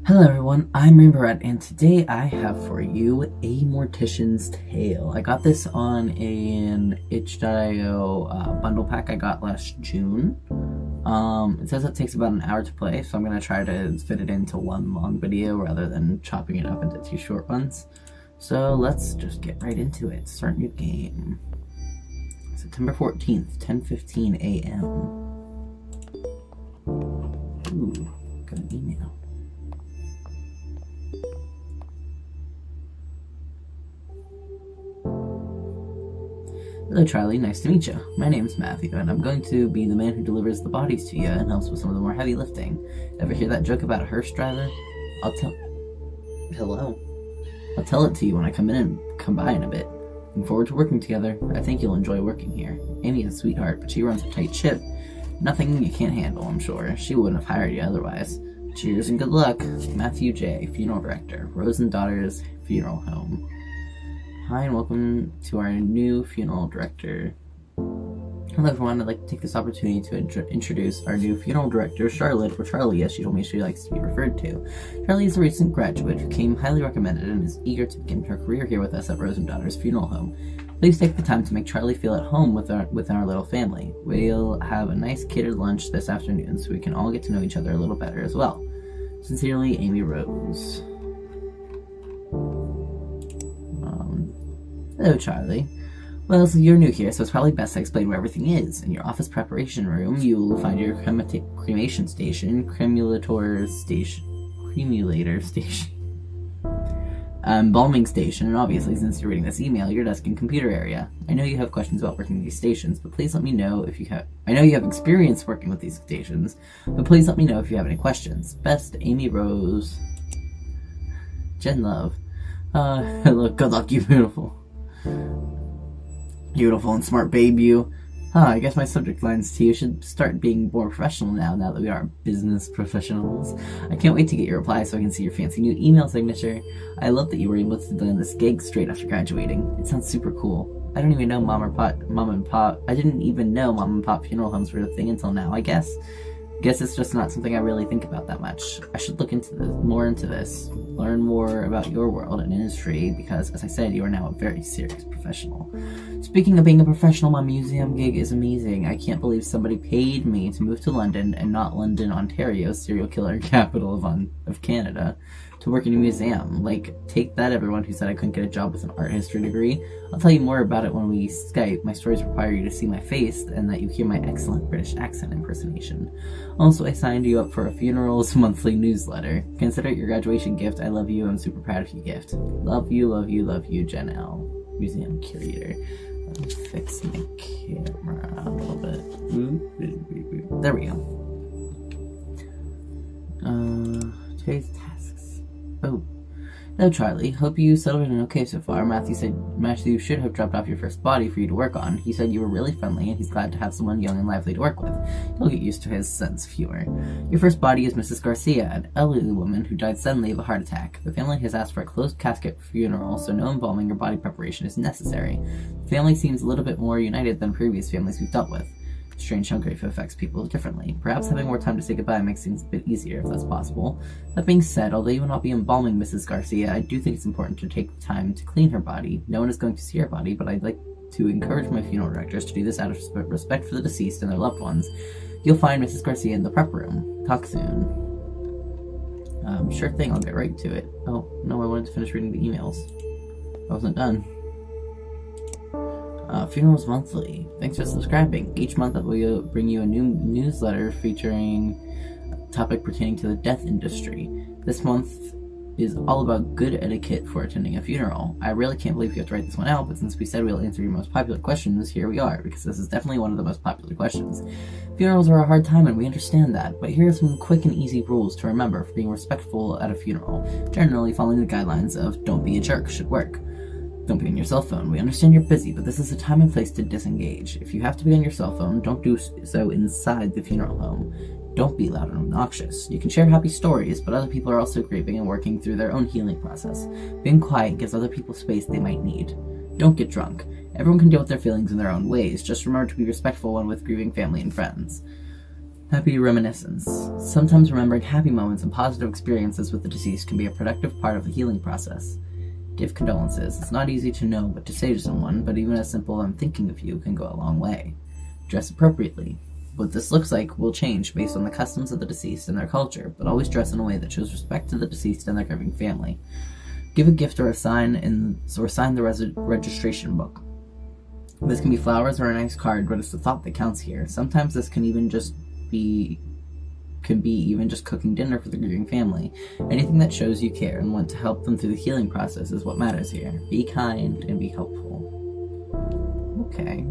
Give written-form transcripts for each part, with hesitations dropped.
Hello everyone, I'm Rainbow Red, and today I have for you a Mortician's Tale. I got this on an itch.io bundle pack I got last June. It says it takes about an hour to play, so I'm going to try to fit it into one long video rather than chopping it up into two short ones. So let's just get right into it. Start new game. September 14th, 10:15 a.m. Ooh, got an email. Hello Charlie, nice to meet you. My name's Matthew, and I'm going to be the man who delivers the bodies to you and helps with some of the more heavy lifting. Ever hear that joke about a hearse driver? Hello? I'll tell it to you when I come by in a bit. Looking forward to working together. I think you'll enjoy working here. Amy's a sweetheart, but she runs a tight ship. Nothing you can't handle, I'm sure. She wouldn't have hired you otherwise. Cheers and good luck. Matthew J., Funeral Director, Rose and Daughters Funeral Home. Hi and welcome to our new funeral director. Hello everyone, I'd like to take this opportunity to introduce our new funeral director, Charlotte, or Charlie as she told me she likes to be referred to. Charlie is a recent graduate who came highly recommended and is eager to begin her career here with us at Rose and Daughters Funeral Home. Please take the time to make Charlie feel at home within our little family. We'll have a nice catered lunch this afternoon so we can all get to know each other a little better as well. Sincerely, Amy Rose. Hello, Charlie. Well, so you're new here, so it's probably best I explain where everything is. In your office preparation room, you'll find your cremation station, cremulator station, embalming station, and obviously, since you're reading this email, your desk and computer area. I know you have questions about working these stations, but please let me know if you have... I know you have experience working with these stations, but please let me know if you have any questions. Best, Amy Rose. Jen Love. Look, good luck, you beautiful. Beautiful and smart babe, you. I guess my subject line's to you should start being more professional now that we are business professionals. I can't wait to get your reply so I can see your fancy new email signature. I love that you were able to land this gig straight after graduating. It sounds super cool. I don't even know I didn't even know mom and pop funeral homes were a thing until now, I guess. Guess it's just not something I really think about that much. I should look more into this, learn more about your world and industry, because, as I said, you are now a very serious professional. Speaking of being a professional, my museum gig is amazing. I can't believe somebody paid me to move to London, and not London, Ontario, serial killer capital of Canada, to work in a museum. Like, take that, everyone who said I couldn't get a job with an art history degree. I'll tell you more about it when we Skype. My stories require you to see my face and that you hear my excellent British accent impersonation. Also, I signed you up for a funerals monthly newsletter. Consider it your graduation gift. I love you. I'm super proud of your gift. Love you, love you, love you, Jen L. Museum curator. Let me fix my camera a little bit. There we go. Today's tasks. Oh. Hello, Charlie. Hope you settled in okay so far. Matthew should have dropped off your first body for you to work on. He said you were really friendly, and he's glad to have someone young and lively to work with. You'll get used to his sense of humor. Your first body is Mrs. Garcia, an elderly woman who died suddenly of a heart attack. The family has asked for a closed casket funeral, so no embalming or body preparation is necessary. The family seems a little bit more united than previous families we've dealt with. Strange how grief affects people differently. Perhaps having more time to say goodbye makes things a bit easier, if that's possible. That being said, although you will not be embalming Mrs. Garcia, I do think it's important to take the time to clean her body. No one is going to see her body, but I'd like to encourage my funeral directors to do this out of respect for the deceased and their loved ones. You'll find Mrs. Garcia in the prep room. Talk soon. Sure thing, I'll get right to it. Oh, no, I wanted to finish reading the emails. I wasn't done. Funerals Monthly. Thanks for subscribing. Each month we'll bring you a new newsletter featuring a topic pertaining to the death industry. This month is all about good etiquette for attending a funeral. I really can't believe you have to write this one out, but since we said we'll answer your most popular questions, here we are, because this is definitely one of the most popular questions. Funerals are a hard time, and we understand that, but here are some quick and easy rules to remember for being respectful at a funeral. Generally, following the guidelines of don't be a jerk should work. Don't be on your cell phone. We understand you're busy, but this is a time and place to disengage. If you have to be on your cell phone, don't do so inside the funeral home. Don't be loud and obnoxious. You can share happy stories, but other people are also grieving and working through their own healing process. Being quiet gives other people space they might need. Don't get drunk. Everyone can deal with their feelings in their own ways. Just remember to be respectful when with grieving family and friends. Happy reminiscence. Sometimes remembering happy moments and positive experiences with the deceased can be a productive part of the healing process. Give condolences. It's not easy to know what to say to someone, but even a simple "I'm thinking of you" can go a long way. Dress appropriately. What this looks like will change based on the customs of the deceased and their culture, but always dress in a way that shows respect to the deceased and their grieving family. Give a gift or sign the registration book. This can be flowers or a nice card, but it's the thought that counts here. Sometimes this can be even just cooking dinner for the grieving family. Anything that shows you care and want to help them through the healing process is what matters here. Be kind and be helpful. Okay.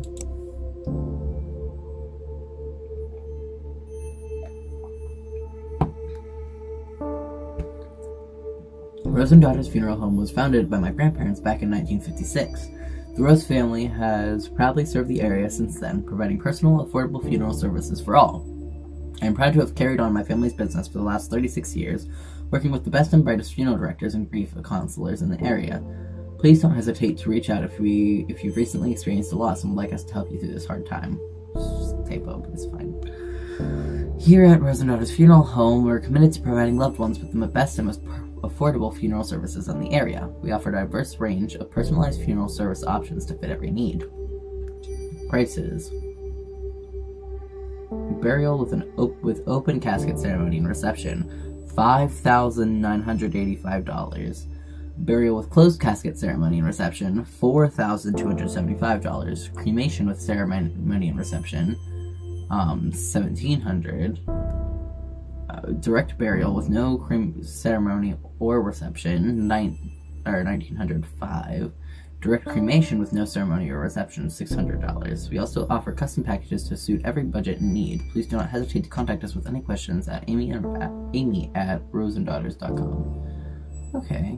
Rose and Daughters Funeral Home was founded by my grandparents back in 1956. The Rose family has proudly served the area since then, providing personal, affordable funeral services for all. I am proud to have carried on my family's business for the last 36 years, working with the best and brightest funeral directors and grief counselors in the area. Please don't hesitate to reach out if you've recently experienced a loss and would like us to help you through this hard time. Just typo, but it's fine. Here at Rose and Daughters Funeral Home, we're committed to providing loved ones with the best and most affordable funeral services in the area. We offer a diverse range of personalized funeral service options to fit every need. Prices. Burial with open casket ceremony and reception, $5,985. Burial with closed casket ceremony and reception, $4,275. Cremation with ceremony and reception, $1,700. Direct burial with no ceremony or reception, $1,905. Direct cremation with no ceremony or reception, $600. We also offer custom packages to suit every budget and need. Please do not hesitate to contact us with any questions at Amy at roseanddaughters.com. Okay.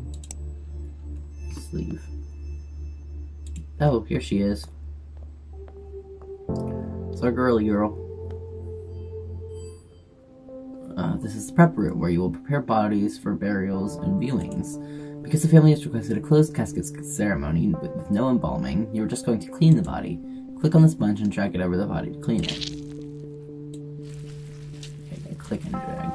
Sleeve. Oh, here she is. It's our girly girl. This is the prep room where you will prepare bodies for burials and viewings. Because the family has requested a closed casket ceremony with no embalming, you're just going to clean the body. Click on the sponge and drag it over the body to clean it. Okay, click and drag.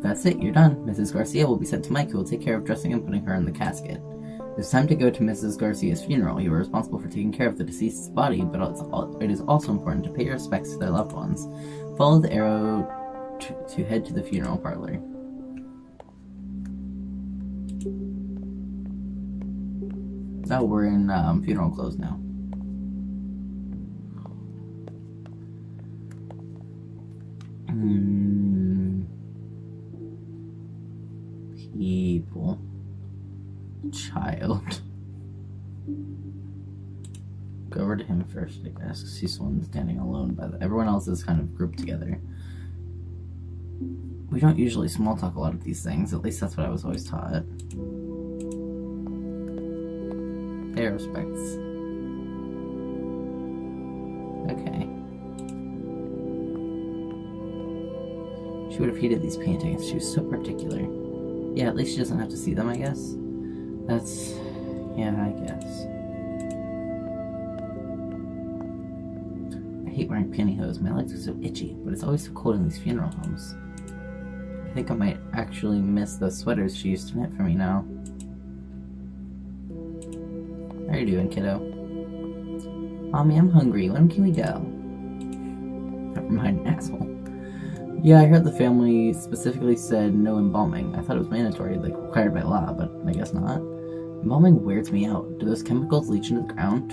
That's it, you're done. Mrs. Garcia will be sent to Mike, who will take care of dressing and putting her in the casket. It's time to go to Mrs. Garcia's funeral. You are responsible for taking care of the deceased's body, but it is also important to pay your respects to their loved ones. Follow the arrow to head to the funeral parlor. Oh, we're in funeral clothes now. People. Child. Go over to him first, I guess, because he's the one standing alone. Everyone else is kind of grouped together. We don't usually small talk a lot of these things. At least that's what I was always taught. Pay respects. Okay. She would have hated these paintings. She was so particular. Yeah, at least she doesn't have to see them, I guess. That's... yeah, I guess. I hate wearing pantyhose. My legs are so itchy, but it's always so cold in these funeral homes. I think I might actually miss those sweaters she used to knit for me now. How are you doing, kiddo? Mommy, I'm hungry. When can we go? Never mind, asshole. Yeah, I heard the family specifically said no embalming. I thought it was mandatory, like required by law, but I guess not. Embalming weirds me out. Do those chemicals leach into the ground?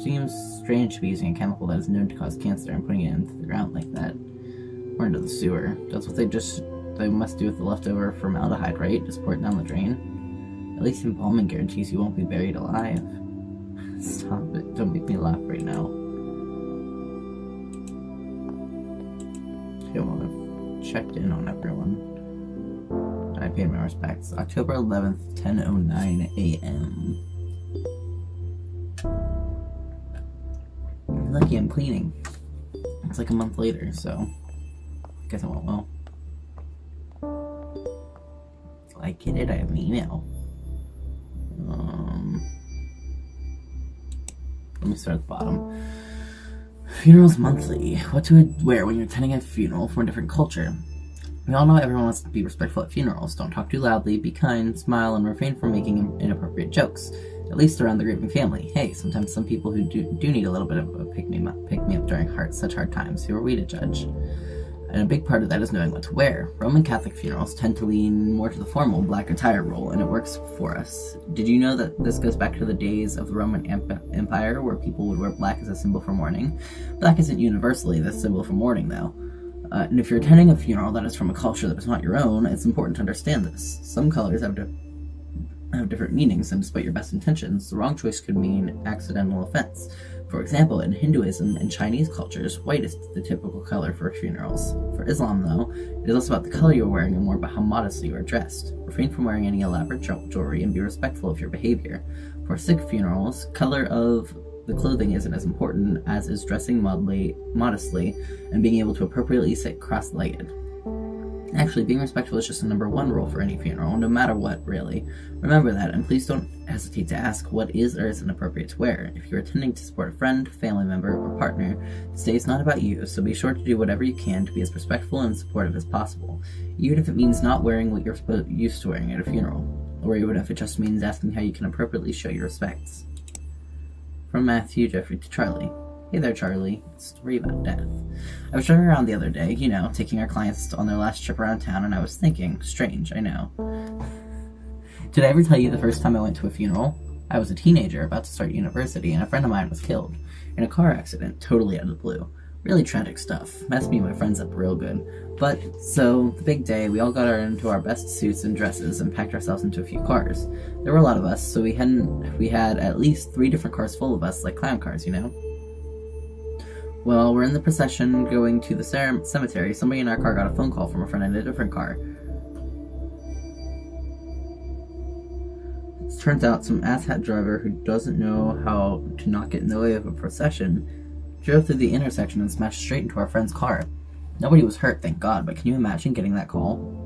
Seems strange to be using a chemical that is known to cause cancer and putting it into the ground like that. Or into the sewer. That's what they must do with the leftover formaldehyde, right? Just pour it down the drain. At least embalming guarantees you won't be buried alive. Stop it. Don't make me laugh right now. Okay, well, I've checked in on everyone. I paid my respects. October 11th, 10:09 a.m. Lucky I'm cleaning. It's like a month later, so I guess it went well. I get it, I have an email. Let me start at the bottom. Funerals monthly. What to wear when you're attending a funeral from a different culture. We all know everyone wants to be respectful at funerals. Don't talk too loudly, be kind, smile, and refrain from making inappropriate jokes. At least around the grieving family. Hey, sometimes some people who do need a little bit of a pick-me-up during such hard times. Who are we to judge? And a big part of that is knowing what to wear. Roman Catholic funerals tend to lean more to the formal black attire role, and it works for us. Did you know that this goes back to the days of the Roman Empire, where people would wear black as a symbol for mourning? Black isn't universally the symbol for mourning, though. And if you're attending a funeral that is from a culture that is not your own, it's important to understand this. Some colors have different meanings, and despite your best intentions, the wrong choice could mean accidental offense. For example, in Hinduism and Chinese cultures, white is the typical color for funerals. For Islam, though, it is less about the color you're wearing and more about how modestly you are dressed. Refrain from wearing any elaborate jewelry and be respectful of your behavior. For Sikh funerals, color of the clothing isn't as important as is dressing modestly and being able to appropriately sit cross-legged. Actually, being respectful is just the number one rule for any funeral, no matter what, really. Remember that, and please don't hesitate to ask what is or isn't appropriate to wear. If you're attending to support a friend, family member, or partner, this day is not about you, so be sure to do whatever you can to be as respectful and supportive as possible, even if it means not wearing what you're used to wearing at a funeral, or even if it just means asking how you can appropriately show your respects. From Matthew, Jeffrey to Charlie. Hey there, Charlie. Story about death. I was driving around the other day, taking our clients on their last trip around town, and I was thinking, strange, I know. Did I ever tell you the first time I went to a funeral? I was a teenager about to start university, and a friend of mine was killed. In a car accident, totally out of the blue. Really tragic stuff. Messed me and my friends up real good. But, so, the big day, we all got into our best suits and dresses and packed ourselves into a few cars. There were a lot of us, so we had at least 3 different cars full of us, like clown cars, Well, we're in the procession going to the cemetery. Somebody in our car got a phone call from a friend in a different car. It turns out some asshat driver who doesn't know how to not get in the way of a procession drove through the intersection and smashed straight into our friend's car. Nobody was hurt, thank God, but can you imagine getting that call?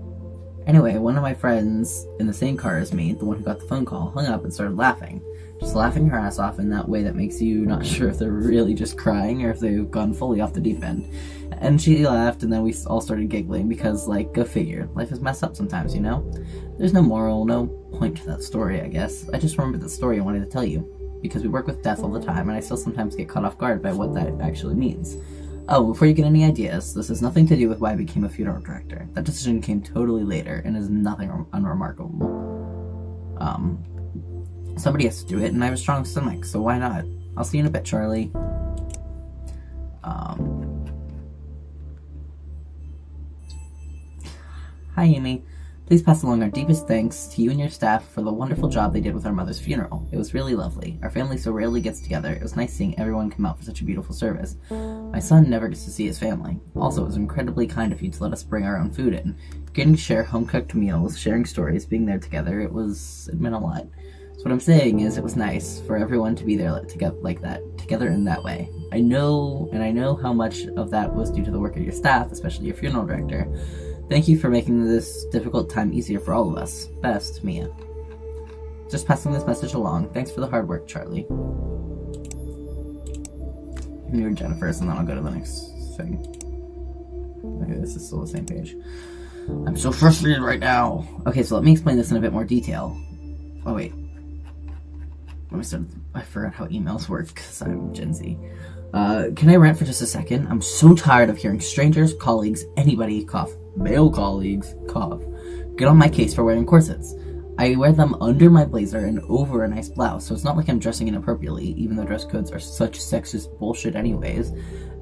Anyway, one of my friends in the same car as me, the one who got the phone call, hung up and started laughing. Just laughing her ass off in that way that makes you not sure if they're really just crying or if they've gone fully off the deep end. And she laughed, and then we all started giggling because, go figure. Life is messed up sometimes, There's no moral, no point to that story, I guess. I just remembered the story I wanted to tell you. Because we work with death all the time, and I still sometimes get caught off guard by what that actually means. Oh, before you get any ideas, this has nothing to do with why I became a funeral director. That decision came totally later, and is nothing unremarkable. Somebody has to do it, and I have a strong stomach, so why not? I'll see you in a bit, Charlie. Hi, Amy. Please pass along our deepest thanks to you and your staff for the wonderful job they did with our mother's funeral. It was really lovely. Our family so rarely gets together. It was nice seeing everyone come out for such a beautiful service. My son never gets to see his family. Also, it was incredibly kind of you to let us bring our own food in. Getting to share home-cooked meals, sharing stories, being there together, it meant a lot. So what I'm saying is it was nice for everyone to be there together in that way. I know how much of that was due to the work of your staff, especially your funeral director. Thank you for making this difficult time easier for all of us. Best, Mia. Just passing this message along. Thanks for the hard work, Charlie. And you're Jennifer's, and then I'll go to the next thing. Okay, this is still the same page. I'm so frustrated right now. Okay, so let me explain this in a bit more detail. Oh, wait. Let me start. I forgot how emails work, because I'm Gen Z. Can I rant for just a second? I'm so tired of hearing strangers, colleagues, anybody cough. Male colleagues cough. Get on my case for wearing corsets. I wear them under my blazer and over a nice blouse, so it's not like I'm dressing inappropriately, even though dress codes are such sexist bullshit anyways.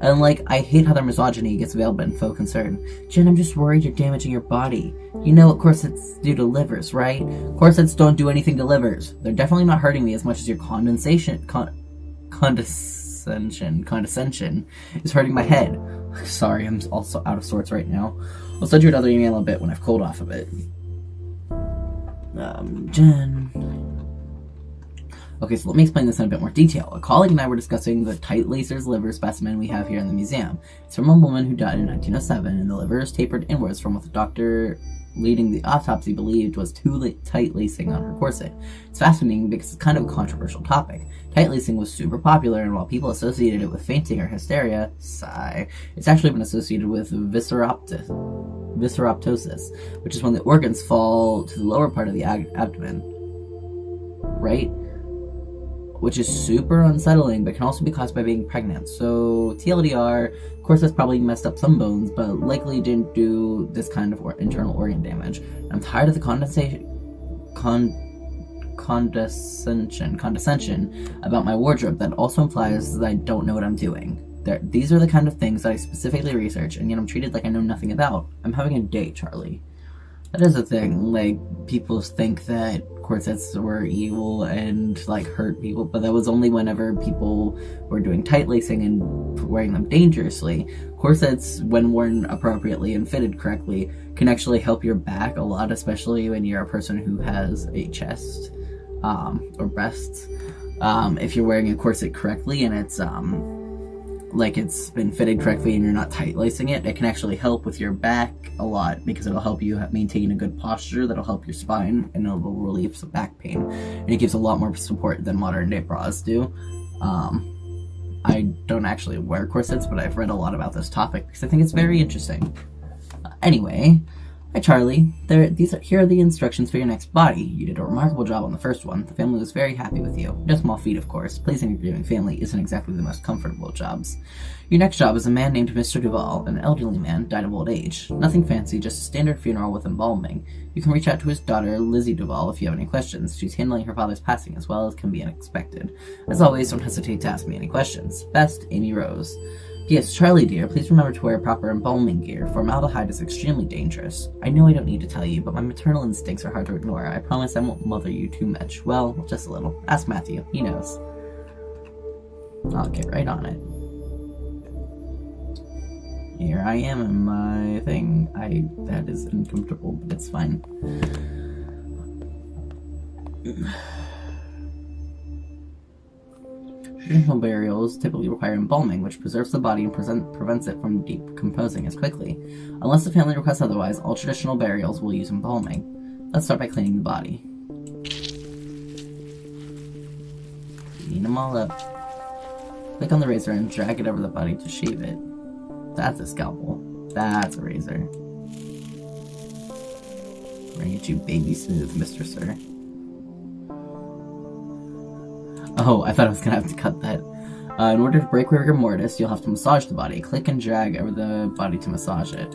And, I hate how their misogyny gets veiled in faux concern. Jen, I'm just worried you're damaging your body. You know what corsets do to livers, right? Corsets don't do anything to livers. They're definitely not hurting me as much as your condescension is hurting my head. Sorry, I'm also out of sorts right now. I'll send you another email in a bit when I've cooled off a bit. Jen. Okay, so let me explain this in a bit more detail. A colleague and I were discussing the tight lacer's liver specimen we have here in the museum. It's from a woman who died in 1907, and the liver is tapered inwards from what the doctor leading the autopsy believed was too tight lacing on her corset. It's fascinating because it's kind of a controversial topic. Tight lacing was super popular, and while people associated it with fainting or hysteria, sigh, it's actually been associated with visceroptosis, which is when the organs fall to the lower part of the abdomen, right? Which is super unsettling, but can also be caused by being pregnant. So, TLDR, corsets probably messed up some bones, but likely didn't do this kind of internal organ damage. I'm tired of the condescension about my wardrobe that also implies that I don't know what I'm doing. These are the kind of things that I specifically research, and yet I'm treated like I know nothing about. I'm having a day, Charlie. That is the thing, like, people think that corsets were evil and, like, hurt people, but that was only whenever people were doing tight lacing and wearing them dangerously. Corsets, when worn appropriately and fitted correctly, can actually help your back a lot, especially when you're a person who has a chest, or breasts. If you're wearing a corset correctly and it's, like it's been fitted correctly and you're not tight lacing it, it can actually help with your back a lot because it'll help you maintain a good posture, that'll help your spine, and it'll relieve some back pain. And it gives a lot more support than modern day bras do. I don't actually wear corsets, but I've read a lot about this topic because I think it's very interesting. Anyway, hi Charlie, here are the instructions for your next body. You did a remarkable job on the first one. The family was very happy with you. No small feat, of course. Pleasing a grieving family isn't exactly the most comfortable of jobs. Your next job is a man named Mr. Duval, an elderly man, died of old age. Nothing fancy, just a standard funeral with embalming. You can reach out to his daughter, Lizzie Duval, if you have any questions. She's handling her father's passing as well as can be unexpected. As always, don't hesitate to ask me any questions. Best, Amy Rose. P.S. Charlie dear, please remember to wear proper embalming gear. Formaldehyde is extremely dangerous. I know I don't need to tell you, but my maternal instincts are hard to ignore. I promise I won't mother you too much. Well, just a little. Ask Matthew. He knows. I'll get right on it. Here I am in my thing. That is uncomfortable, but it's fine. Traditional burials typically require embalming, which preserves the body and prevents it from decomposing as quickly. Unless the family requests otherwise, all traditional burials will use embalming. Let's start by cleaning the body. Clean them all up. Click on the razor and drag it over the body to shave it. That's a scalpel. That's a razor. Bring it you baby smooth, Mr. Sir. Oh, I thought I was gonna have to cut that. In order to break rigor mortis, you'll have to massage the body. Click and drag over the body to massage it.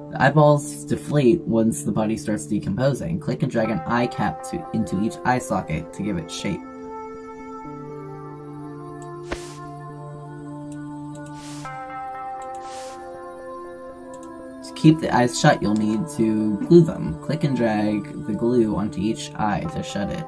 The eyeballs deflate once the body starts decomposing. Click and drag an eye cap into each eye socket to give it shape. To keep the eyes shut, you'll need to glue them. Click and drag the glue onto each eye to shut it.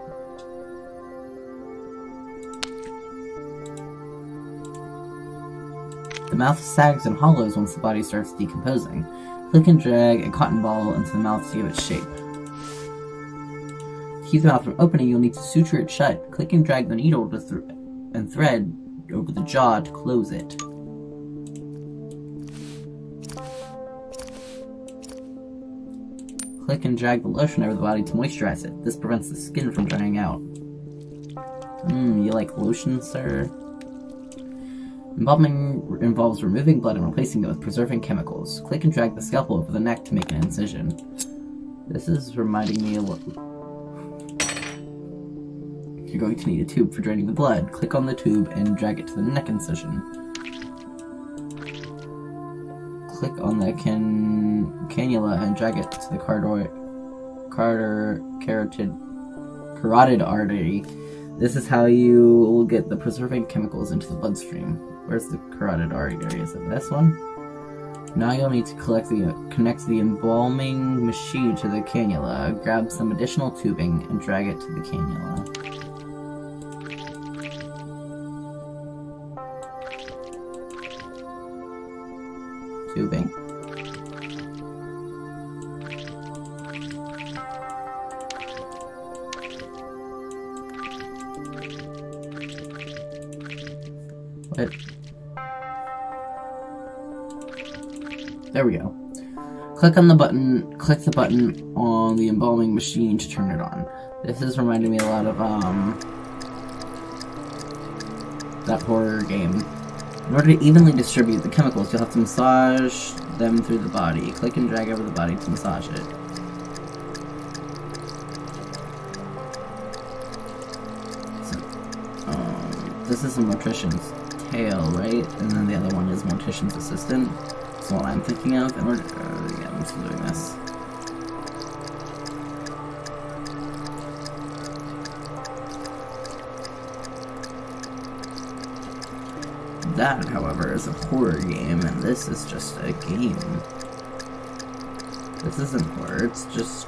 The mouth sags and hollows once the body starts decomposing. Click and drag a cotton ball into the mouth to give it shape. To keep the mouth from opening, you'll need to suture it shut. Click and drag the needle and thread over the jaw to close it. Click and drag the lotion over the body to moisturize it. This prevents the skin from drying out. You like lotion, sir? Embalming involves removing blood and replacing it with preserving chemicals. Click and drag the scalpel over the neck to make an incision. This is reminding me of what... You're going to need a tube for draining the blood. Click on the tube and drag it to the neck incision. Click on the cannula and drag it to the carotid artery. This is how you will get the preserving chemicals into the bloodstream. Where's the carotid artery? Is it this one? Now you'll need to connect the embalming machine to the cannula. Grab some additional tubing and drag it to the cannula. Tubing. What? There we go. Click the button on the embalming machine to turn it on. This is reminding me a lot of, that horror game. In order to evenly distribute the chemicals, you'll have to massage them through the body. Click and drag over the body to massage it. So, this is a Mortician's tail, right? And then the other one is Mortician's assistant. That's what I'm thinking of. In order, yeah, I'm still doing this. That, however, is a horror game, and this is just a game. This isn't horror, it's just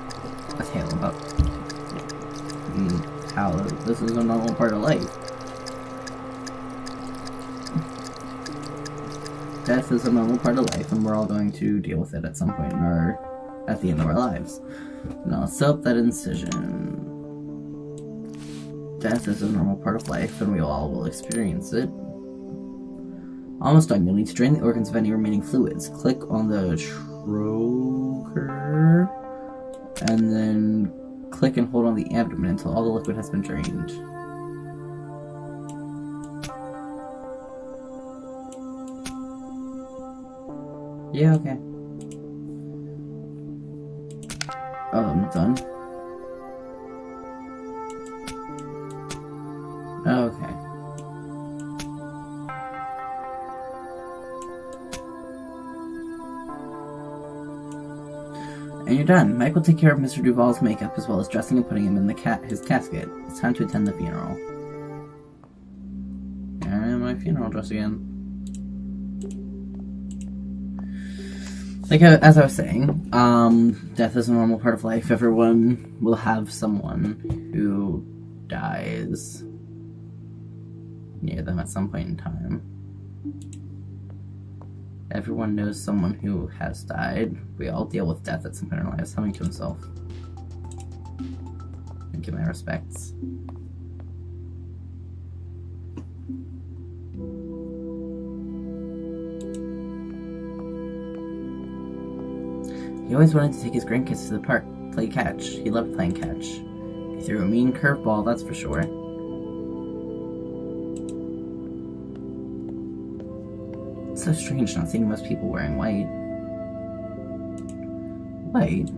a tale about how this is a normal part of life. Death is a normal part of life, and we're all going to deal with it at some point at the end of our lives. Now, sew up that incision. Death is a normal part of life, and we all will experience it. Almost done. You'll need to drain the organs of any remaining fluids. Click on the trocar, and then click and hold on the abdomen until all the liquid has been drained. Yeah, okay. Oh, I'm done. Okay. And you're done. Mike will take care of Mr. Duval's makeup as well as dressing and putting him in his casket. It's time to attend the funeral. Here I am in my funeral dress again. As I was saying, death is a normal part of life. Everyone will have someone who dies near them at some point in time. Everyone knows someone who has died. We all deal with death at some point in our lives. Humming to himself. And give my respects. He always wanted to take his grandkids to the park, play catch. He loved playing catch. He threw a mean curveball, that's for sure. It's so strange not seeing most people wearing white. White?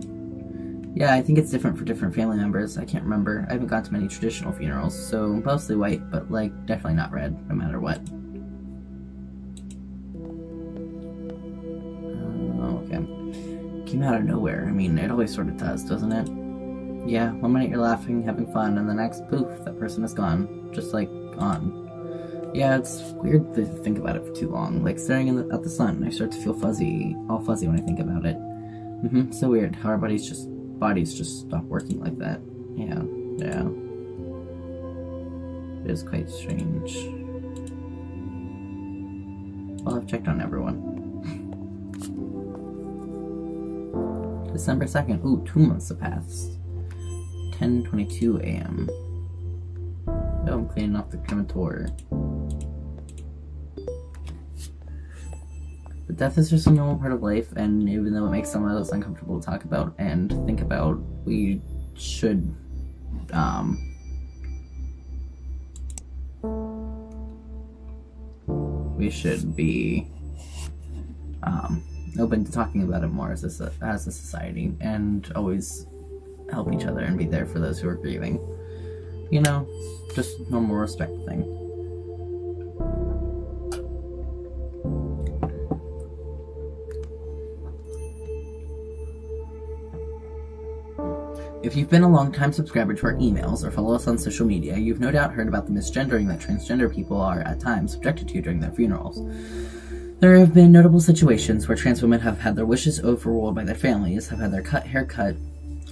Yeah, I think it's different for different family members. I can't remember. I haven't gone to many traditional funerals, so mostly white, but definitely not red, no matter what. Okay. Came out of nowhere. I mean, it always sort of does, doesn't it? Yeah, one minute you're laughing, having fun, and the next, poof, that person is gone. Just, gone. Yeah, it's weird to think about it for too long. Staring at the sun, I start to feel all fuzzy when I think about it. So weird how our bodies just stop working like that. Yeah. It is quite strange. Well, I've checked on everyone. December 2nd. Ooh, 2 months have passed. 10:22 a.m. Oh, I'm cleaning off the crematorium. But death is just a normal part of life, and even though it makes some of us uncomfortable to talk about and think about, we should, be, open to talking about it more as a society, and always help each other and be there for those who are grieving. You know, just normal respect thing. If you've been a long-time subscriber to our emails or follow us on social media, you've no doubt heard about the misgendering that transgender people are at times subjected to during their funerals. There have been notable situations where trans women have had their wishes overruled by their families, have had their hair cut,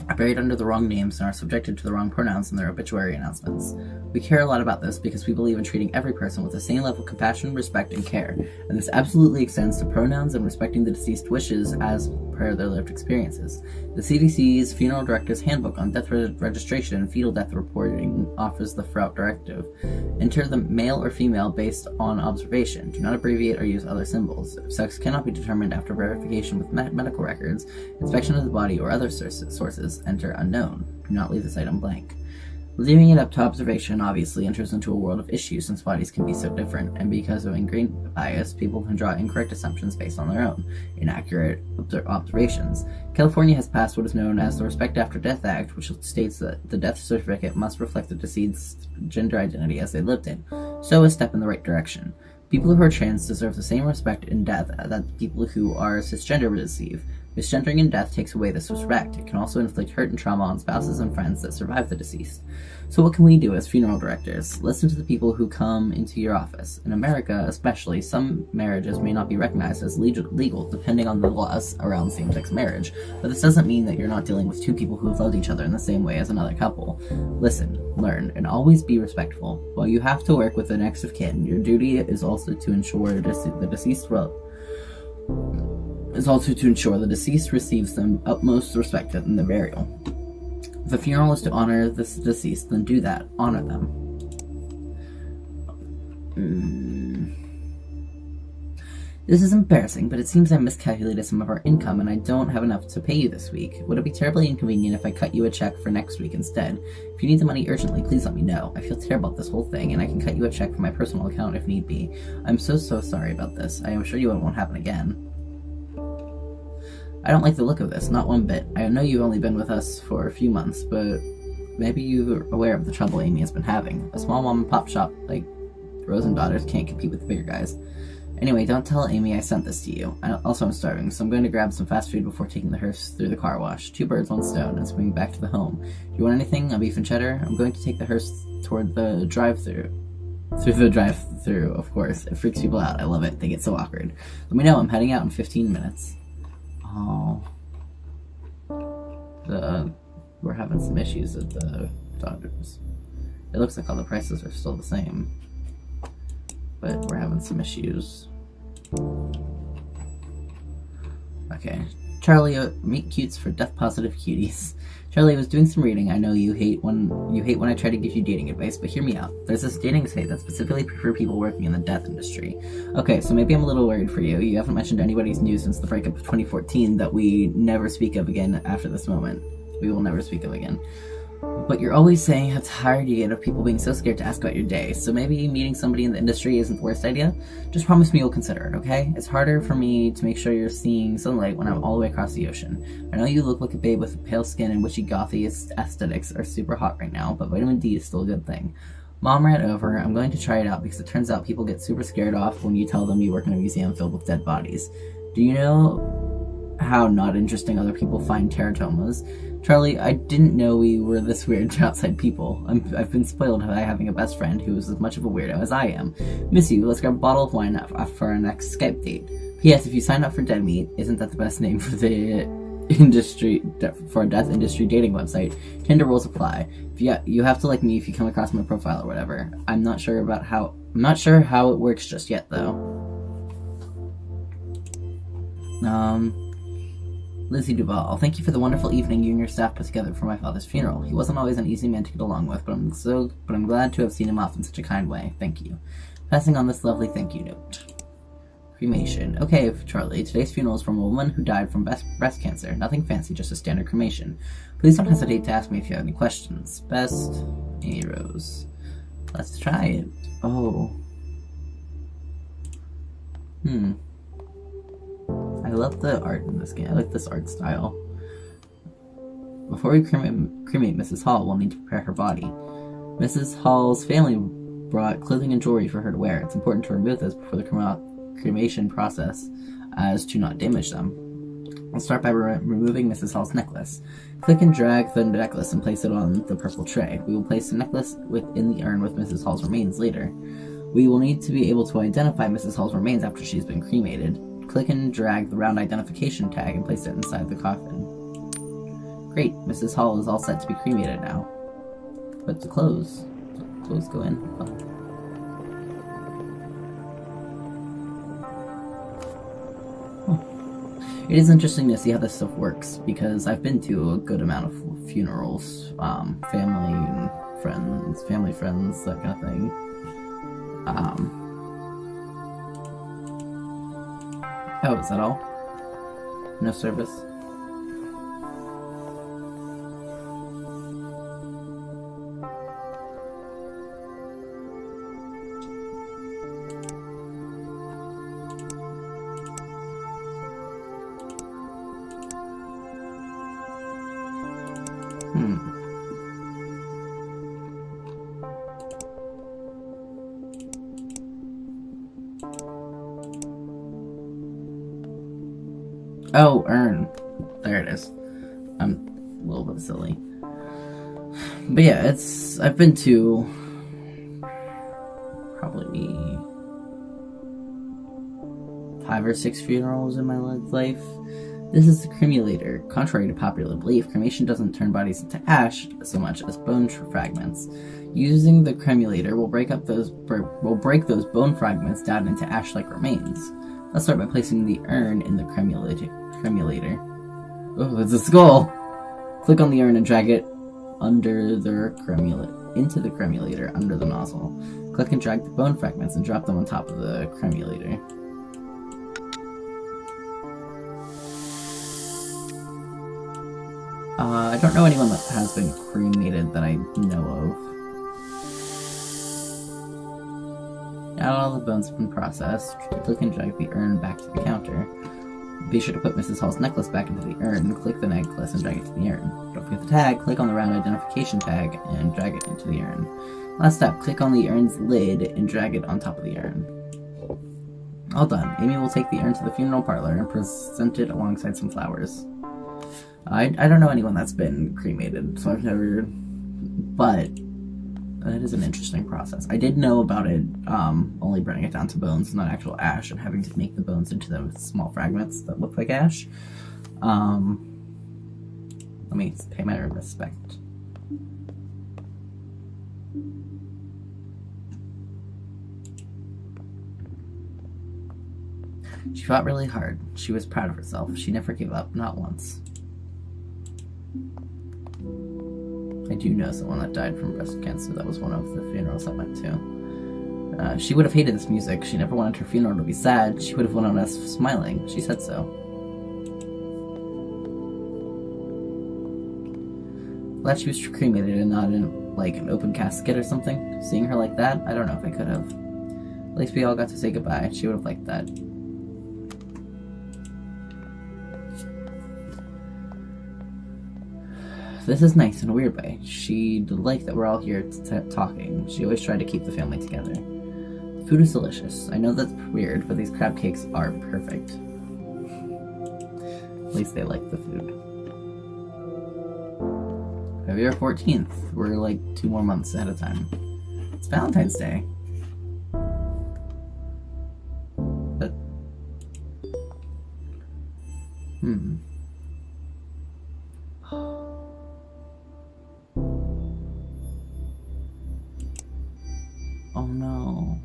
are buried under the wrong names and are subjected to the wrong pronouns in their obituary announcements. We care a lot about this because we believe in treating every person with the same level of compassion, respect, and care, and this absolutely extends to pronouns and respecting the deceased wishes as per their lived experiences. The CDC's Funeral Director's Handbook on Death Registration and Fetal Death Reporting offers the Frout Directive. Enter the male or female based on observation. Do not abbreviate or use other symbols. If sex cannot be determined after verification with medical records, inspection of the body, or other sources, enter unknown. Do not leave this item blank. Leaving it up to observation obviously enters into a world of issues since bodies can be so different, and because of ingrained bias, people can draw incorrect assumptions based on their own inaccurate observations. California has passed what is known as the Respect After Death Act, which states that the death certificate must reflect the deceased's gender identity as they lived in. So a step in the right direction. People who are trans deserve the same respect in death that people who are cisgender receive. Misgendering in death takes away this respect. It can also inflict hurt and trauma on spouses and friends that survive the deceased. So what can we do as funeral directors? Listen to the people who come into your office. In America, especially, some marriages may not be recognized as legal depending on the laws around same-sex marriage, but this doesn't mean that you're not dealing with two people who have loved each other in the same way as another couple. Listen, learn, and always be respectful. While you have to work with the next of kin, your duty is also to ensure the deceased receives the utmost respect in their burial. If a funeral is to honor the deceased, then do that. Honor them. This is embarrassing, but it seems I miscalculated some of our income and I don't have enough to pay you this week. Would it be terribly inconvenient if I cut you a check for next week instead? If you need the money urgently, please let me know. I feel terrible about this whole thing, and I can cut you a check from my personal account if need be. I'm so sorry about this. I am sure it won't happen again. I don't like the look of this, not one bit. I know you've only been with us for a few months, but maybe you're aware of the trouble Amy has been having. A small mom-and-pop shop like Rose and Daughters can't compete with the bigger guys. Anyway, don't tell Amy I sent this to you. I'm starving, so I'm going to grab some fast food before taking the hearse through the car wash. 2 birds, 1 stone, and swing back to the home. Do you want anything? A beef and cheddar? I'm going to take the hearse toward the drive-through. Through the drive-through, of course. It freaks people out. I love it. They get so awkward. Let me know. I'm heading out in 15 minutes. Oh. We're having some issues at the doctors. It looks like all the prices are still the same, but we're having some issues. Okay. Charlie, meet cutes for death positive cuties. Charlie, I was doing some reading. I know you hate when I try to give you dating advice, but hear me out. There's this dating site that's specifically for people working in the death industry. Okay, so maybe I'm a little worried for you. You haven't mentioned anybody's news since the breakup of 2014 that we never speak of again after this moment. We will never speak of again. But you're always saying how tired you get of people being so scared to ask about your day, so maybe meeting somebody in the industry isn't the worst idea? Just promise me you'll consider it, okay? It's harder for me to make sure you're seeing sunlight when I'm all the way across the ocean. I know you look like a babe with pale skin and witchy gothy aesthetics are super hot right now, but vitamin D is still a good thing. Mom ran over. I'm going to try it out because it turns out people get super scared off when you tell them you work in a museum filled with dead bodies. Do you know how not interesting other people find teratomas? Charlie, I didn't know we were this weird to outside people. I've been spoiled by having a best friend who is as much of a weirdo as I am. Miss you, let's grab a bottle of wine for our next Skype date. P.S. If you sign up for Dead Meat, isn't that the best name for the industry, for a death industry dating website? Tinder rules apply. You have to like me if you come across my profile or whatever. I'm not sure how it works just yet though. Lizzie Duval, thank you for the wonderful evening you and your staff put together for my father's funeral. He wasn't always an easy man to get along with, but I'm glad to have seen him off in such a kind way. Thank you. Passing on this lovely thank you note. Cremation. Okay, Charlie, today's funeral is from a woman who died from breast cancer. Nothing fancy, just a standard cremation. Please don't hesitate to ask me if you have any questions. Best, Amy Rose. Let's try it. Oh. I love the art in this game. I like this art style. Before we cremate Mrs. Hall, we'll need to prepare her body. Mrs. Hall's family brought clothing and jewelry for her to wear. It's important to remove this before the cremation process as to not damage them. I'll start by removing Mrs. Hall's necklace. Click and drag the necklace and place it on the purple tray. We will place the necklace within the urn with Mrs. Hall's remains later. We will need to be able to identify Mrs. Hall's remains after she's been cremated. Click and drag the round identification tag and place it inside the coffin. Great, Mrs. Hall is all set to be cremated now. But the clothes go in. Oh. It is interesting to see how this stuff works, because I've been to a good amount of funerals, family friends, that kind of thing. Oh, is that all? No service? Oh, urn. There it is. I'm a little bit silly. But yeah, I've been to probably 5 or 6 funerals in my life. This is the cremulator. Contrary to popular belief, cremation doesn't turn bodies into ash so much as bone fragments. Using the cremulator will break those bone fragments down into ash-like remains. Let's start by placing the urn in the cremulator. Oh, it's a skull! Click on the urn and drag it into the cremulator under the nozzle. Click and drag the bone fragments and drop them on top of the cremulator. I don't know anyone that has been cremated that I know of. Now all the bones have been processed. Click and drag the urn back to the counter. Be sure to put Mrs. Hall's necklace back into the urn. Click the necklace and drag it to the urn. Don't forget the tag. Click on the round identification tag and drag it into the urn. Last step, click on the urn's lid and drag it on top of the urn. All done. Amy will take the urn to the funeral parlor and present it alongside some flowers. I don't know anyone that's been cremated, so I've never... But it is an interesting process. I did know about it, only burning it down to bones, not actual ash, and having to make the bones into those small fragments that look like ash. Let me pay my respect. She fought really hard. She was proud of herself. She never gave up, not once. I do know someone that died from breast cancer. That was one of the funerals I went to. She would have hated this music. She never wanted her funeral to be sad. She would have wanted us smiling. She said so. Glad she was cremated and not in, like, an open casket or something. Seeing her like that, I don't know if I could have. At least we all got to say goodbye. She would have liked that. This is nice in a weird way. She'd like that we're all here talking. She always tried to keep the family together. The food is delicious. I know that's weird, but these crab cakes are perfect. At least they like the food. February 14th. We're like 2 more months ahead of time. It's Valentine's Day. But... Oh no.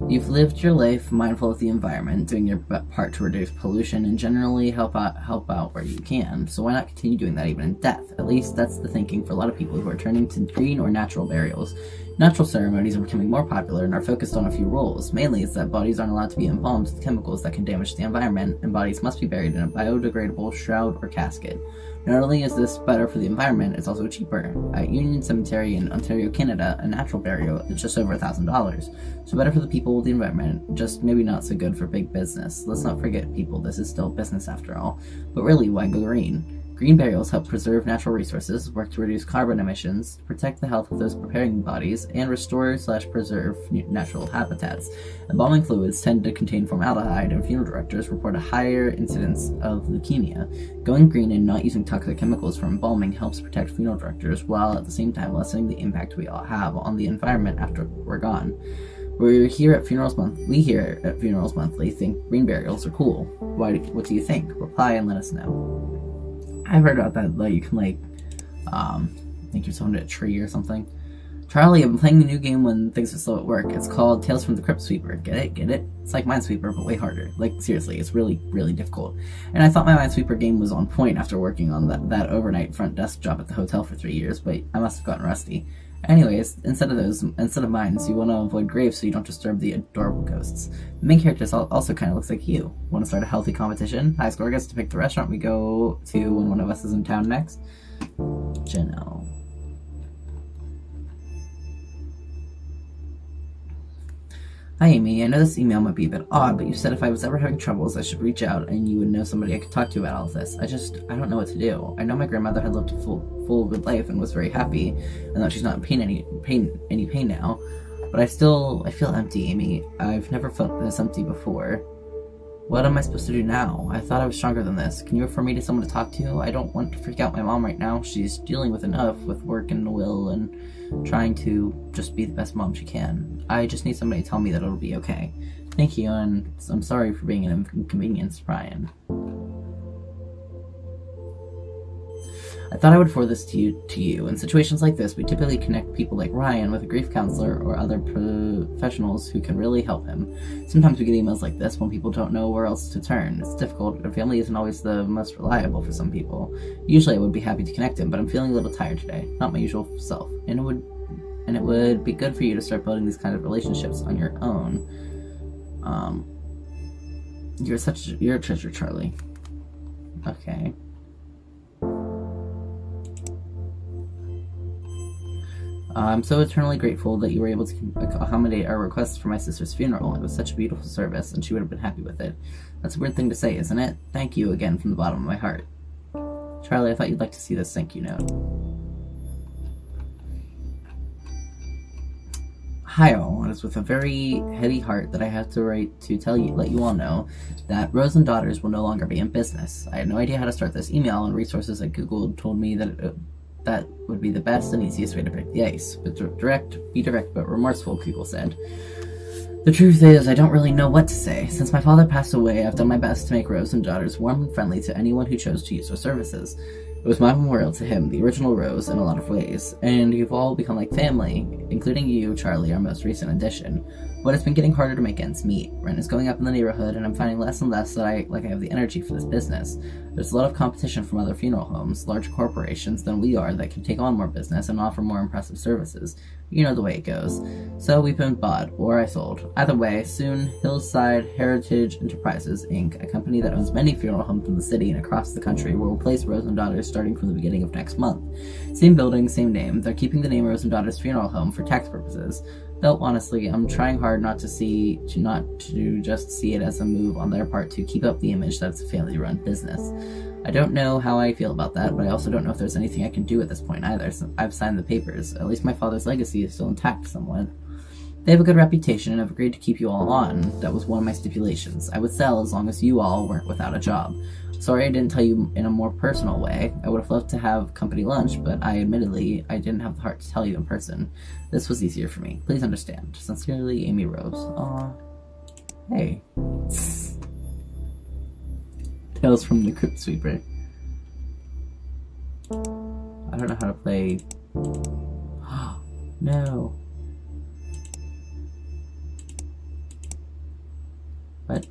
You've lived your life mindful of the environment, doing your part to reduce pollution and generally help out where you can. So why not continue doing that even in death? At least that's the thinking for a lot of people who are turning to green or natural burials. Natural ceremonies are becoming more popular and are focused on a few rules. Mainly it's that bodies aren't allowed to be embalmed with chemicals that can damage the environment, and bodies must be buried in a biodegradable shroud or casket. Not only is this better for the environment, it's also cheaper. At Union Cemetery in Ontario, Canada, a natural burial is just over $1,000. So better for the people, the environment, just maybe not so good for big business. Let's not forget, people, this is still business after all. But really, why go green? Green burials help preserve natural resources, work to reduce carbon emissions, protect the health of those preparing bodies, and restore/preserve natural habitats. Embalming fluids tend to contain formaldehyde, and funeral directors report a higher incidence of leukemia. Going green and not using toxic chemicals for embalming helps protect funeral directors, while at the same time lessening the impact we all have on the environment after we're gone. We here at Funerals Monthly think green burials are cool. What do you think? Reply and let us know. I've heard about that, like you can think yourself into a tree or something. Charlie, I've been playing the new game when things are slow at work. It's called Tales from the Crypt Sweeper. Get it? Get it? It's like Minesweeper, but way harder. Like, seriously, it's really, really difficult. And I thought my Minesweeper game was on point after working on that overnight front desk job at the hotel for 3 years, but I must have gotten rusty. Anyways, instead of mines, you want to avoid graves so you don't disturb the adorable ghosts. The main character also kind of looks like you. Want to start a healthy competition? High score gets to pick the restaurant we go to when one of us is in town next. Janelle. Hi Amy, I know this email might be a bit odd, but you said if I was ever having troubles, I should reach out and you would know somebody I could talk to about all of this. I don't know what to do. I know my grandmother had lived a full good life and was very happy, and that she's not in any pain now. But I feel empty, Amy. I've never felt this empty before. What am I supposed to do now? I thought I was stronger than this. Can you refer me to someone to talk to? I don't want to freak out my mom right now. She's dealing with enough with work and will and trying to just be the best mom she can. I just need somebody to tell me that it'll be okay. Thank you, and I'm sorry for being an inconvenience, Brian. I thought I would forward this to you. In situations like this, we typically connect people like Ryan with a grief counselor or other professionals who can really help him. Sometimes we get emails like this when people don't know where else to turn. It's difficult, and family isn't always the most reliable for some people. Usually I would be happy to connect him, but I'm feeling a little tired today. Not my usual self. And it would be good for you to start building these kind of relationships on your own. You're a treasure, Charlie. Okay. I'm so eternally grateful that you were able to accommodate our requests for my sister's funeral. It was such a beautiful service, and she would have been happy with it. That's a weird thing to say, isn't it? Thank you again from the bottom of my heart. Charlie, I thought you'd like to see this thank you note. Hi all, it is with a very heavy heart that I have to write to let you all know that Rose and Daughters will no longer be in business. I had no idea how to start this email, and resources I googled told me that that would be the best and easiest way to break the ice. But be direct but remorseful, Google said. The truth is, I don't really know what to say. Since my father passed away, I've done my best to make Rose and Daughters warm and friendly to anyone who chose to use their services. It was my memorial to him, the original Rose, in a lot of ways, and you've all become like family, including you, Charlie, our most recent addition. But it's been getting harder to make ends meet. Rent is going up in the neighborhood, and I'm finding less and less that I have the energy for this business. There's a lot of competition from other funeral homes, larger corporations than we are that can take on more business and offer more impressive services. You know the way it goes. So we've been bought, or I sold. Either way, soon, Hillside Heritage Enterprises, Inc., a company that owns many funeral homes in the city and across the country, will replace Rose and Daughters starting from the beginning of next month. Same building, same name. They're keeping the name Rose and Daughters Funeral Home for tax purposes. Though, honestly, I'm trying hard not to just see it as a move on their part to keep up the image that it's a family-run business. I don't know how I feel about that, but I also don't know if there's anything I can do at this point either, since I've signed the papers. At least my father's legacy is still intact somewhat. They have a good reputation and have agreed to keep you all on. That was one of my stipulations. I would sell as long as you all weren't without a job. Sorry I didn't tell you in a more personal way. I would have loved to have company lunch, but I didn't have the heart to tell you in person. This was easier for me. Please understand. Sincerely, Amy Rose. Aw. Hey. Tales from the Crypt Sweeper. I don't know how to play. No. What?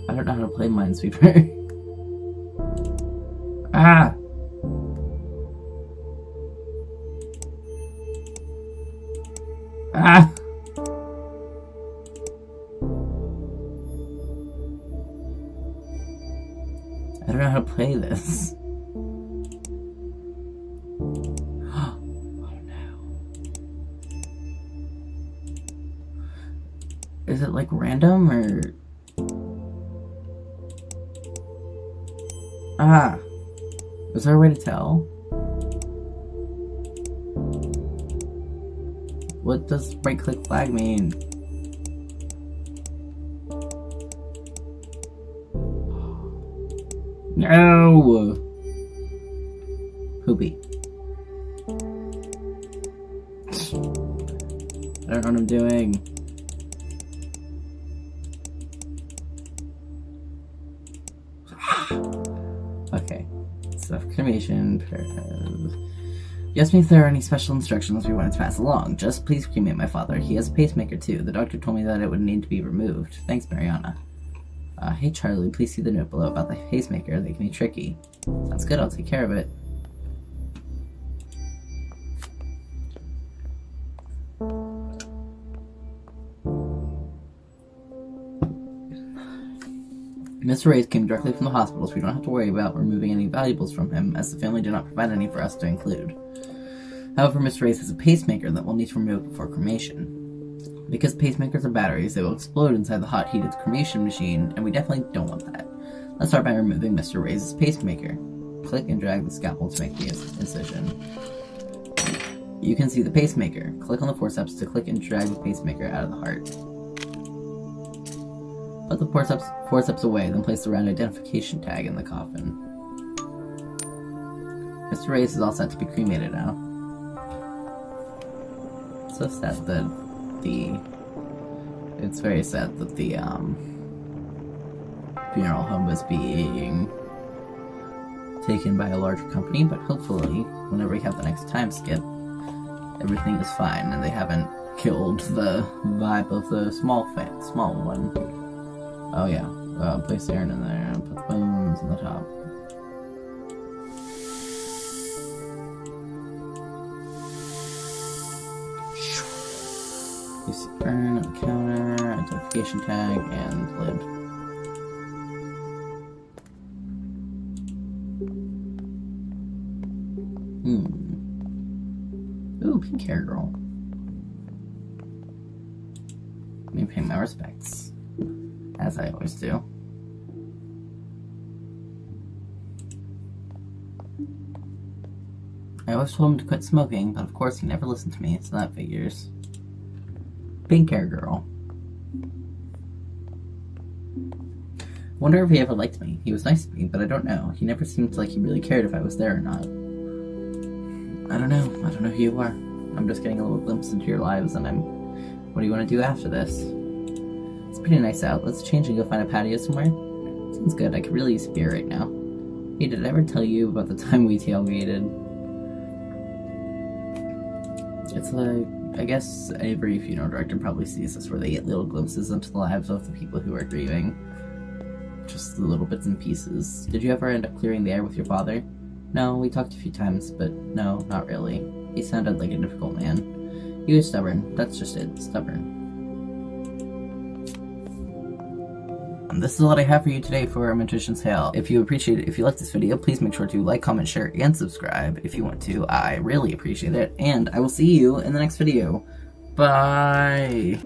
I don't know how to play Minesweeper. Ah! Ah! I don't know how to play this. Oh no. Is it like random or... Ah! Is there a way to tell? What does right-click flag mean? No! Poopy. I don't know what I'm doing. Okay. So, cremation. You asked me if there are any special instructions we wanted to pass along. Just please cremate my father. He has a pacemaker too. The doctor told me that it would need to be removed. Thanks, Mariana. Hey Charlie, please see the note below about the pacemaker. They can be tricky. Sounds good, I'll take care of it. Mr. Reyes came directly from the hospital, so we don't have to worry about removing any valuables from him, as the family did not provide any for us to include. However, Mr. Reyes has a pacemaker that we'll need to remove before cremation. Because pacemakers are batteries, they will explode inside the hot heated cremation machine, and we definitely don't want that. Let's start by removing Mr. Reyes' pacemaker. Click and drag the scalpel to make the incision. You can see the pacemaker. Click on the forceps to click and drag the pacemaker out of the heart. Put the forceps away, then place the round identification tag in the coffin. Mr. Reyes is all set to be cremated now. So sad that it's very sad that the funeral home was being taken by a larger company, but hopefully whenever we have the next time skip, everything is fine and they haven't killed the vibe of the small one. Oh yeah, place the urn in there and put the bones on the top. Place the urn on the counter, identification tag, and lid. Ooh, pink hair girl. Let me pay my respects. As I always do. I always told him to quit smoking, but of course he never listened to me, so that figures. Pink hair girl. Wonder if he ever liked me. He was nice to me, but I don't know. He never seemed like he really cared if I was there or not. I don't know. I don't know who you are. I'm just getting a little glimpse into your lives, and what do you want to do after this? It's pretty nice out. Let's change and go find a patio somewhere. Sounds good. I could really use a beer right now. Hey, did I ever tell you about the time we tailgated? It's like, I guess every funeral director probably sees this, where they get little glimpses into the lives of the people who are grieving. Just the little bits and pieces. Did you ever end up clearing the air with your father? No, we talked a few times, but no, not really. He sounded like a difficult man. He was stubborn. That's just it. Stubborn. This is all I have for you today for our Mortician's Tale. If you like this video, please make sure to like, comment, share, and subscribe if you want to. I really appreciate it, and I will see you in the next video. Bye!